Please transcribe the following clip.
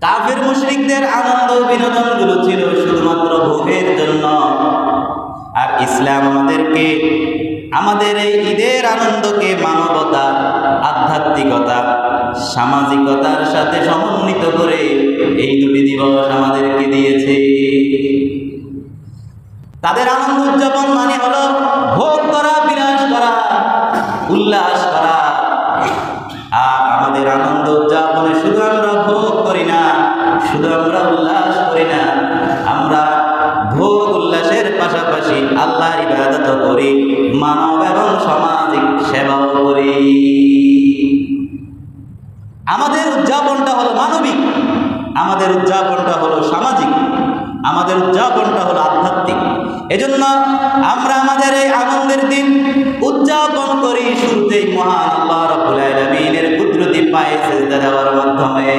কাফের মুশরিকদের আনন্দ বিনোদনগুলো ছিল শুধুমাত্র ভোগের জন্য। আর ইসলাম আমাদেরকে আমাদের এই ঈদের আনন্দকে মানবতা, আধ্যাত্মিকতা, সামাজিকতার সাথে সমন্বিত করে এই দুটি দিবস আমাদেরকে দিয়েছে। তাদের আনন্দ উদযাপন মানে হলো ভোগ করা, বিলাস করা, উল্লাস করা। আর আমাদের আনন্দ উদযাপনে শুধু আমরা ভোগ করি না, শুধু আমরা উল্লাস করি না, আমরা ভোগ উল্লাসের পাশাপাশি আল্লাহর ইবাদত করি, মানব এবং সামাজিক সেবাও করি। আমাদের উদযাপনটা হলো মানবিক, আমাদের উদযাপনটা হলো সামাজিক, আমাদের উদযাপনটা হলো আধ্যাত্মিক। এজন্য আমরা আমাদের এই আনন্দের দিন উদযাপন করি শুরুতেই মহান আল্লাহ রাব্বুল আলামিনের কুদরতি পায়ে সিজদা দেওয়ার মাধ্যমে।